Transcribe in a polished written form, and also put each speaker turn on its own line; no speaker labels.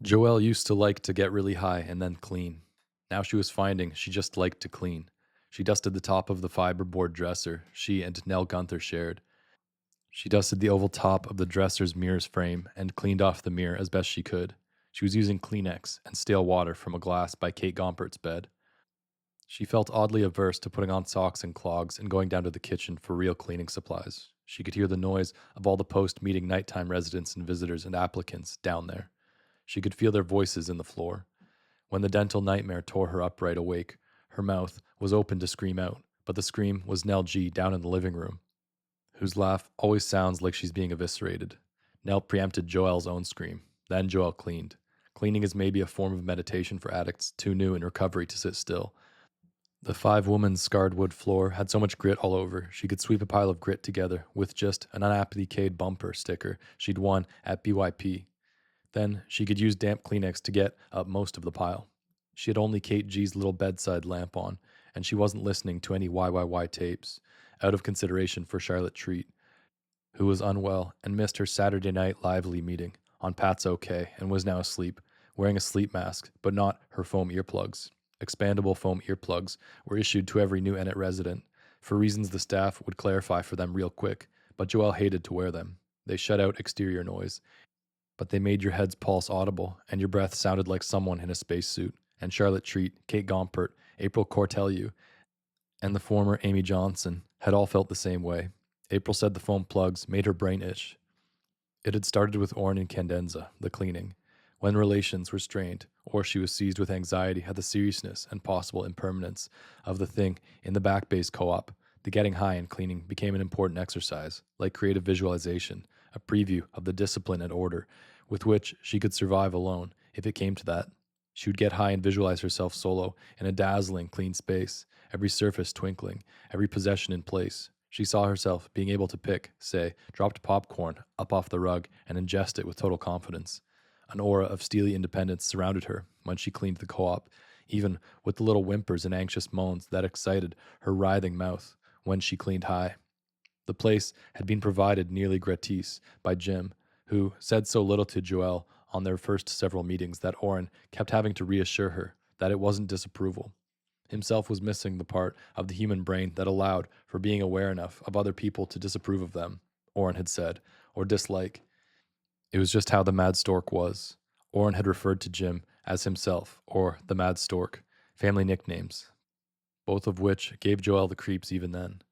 Joelle used to like to get really high and then clean. Now she was finding she just liked to clean. She dusted the top of the fiberboard dresser she and Nell Gunther shared. She dusted the oval top of the dresser's mirror's frame and cleaned off the mirror as best she could. She was using Kleenex and stale water from a glass by Kate Gompert's bed. She felt oddly averse to putting on socks and clogs and going down to the kitchen for real cleaning supplies. She could hear the noise of all the post-meeting nighttime residents and visitors and applicants down there. She could feel their voices in the floor. When the dental nightmare tore her upright awake, her mouth was open to scream out, but the scream was Nell G down in the living room, whose laugh always sounds like she's being eviscerated. Nell preempted Joelle's own scream. Then Joelle cleaned. Cleaning is maybe a form of meditation for addicts too new in recovery to sit still. The five-woman's scarred wood floor had so much grit all over, she could sweep a pile of grit together with just an unappliqued bumper sticker she'd won at BYP. Then she could use damp Kleenex to get up most of the pile. She had only Kate G's little bedside lamp on, and she wasn't listening to any YYY tapes, out of consideration for Charlotte Treat, who was unwell and missed her Saturday night lively meeting on Pat's OK and was now asleep, wearing a sleep mask, but not her foam earplugs. Expandable foam earplugs were issued to every new Ennet resident, for reasons the staff would clarify for them real quick, but Joelle hated to wear them. They shut out exterior noise, but they made your head's pulse audible, and your breath sounded like someone in a spacesuit. And Charlotte Treat, Kate Gompert, April Cortelyou, and the former Amy Johnson had all felt the same way. April said the foam plugs made her brain itch. It had started with Orin and Incandenza, the cleaning, when relations were strained, or she was seized with anxiety at the seriousness and possible impermanence of the thing in the back base co-op. The getting high and cleaning became an important exercise, like creative visualization, a preview of the discipline and order with which she could survive alone if it came to that. She would get high and visualize herself solo in a dazzling, clean space, every surface twinkling, every possession in place. She saw herself being able to pick, say, dropped popcorn up off the rug and ingest it with total confidence. An aura of steely independence surrounded her when she cleaned the co-op, even with the little whimpers and anxious moans that excited her writhing mouth when she cleaned high. The place had been provided nearly gratis by Jim, who said so little to Joelle on their first several meetings that Orin kept having to reassure her that it wasn't disapproval. Himself was missing the part of the human brain that allowed for being aware enough of other people to disapprove of them, Orin had said, or dislike. It was just how the Mad Stork was. Orin had referred to Jim as himself, or the Mad Stork, family nicknames, both of which gave Joelle the creeps even then.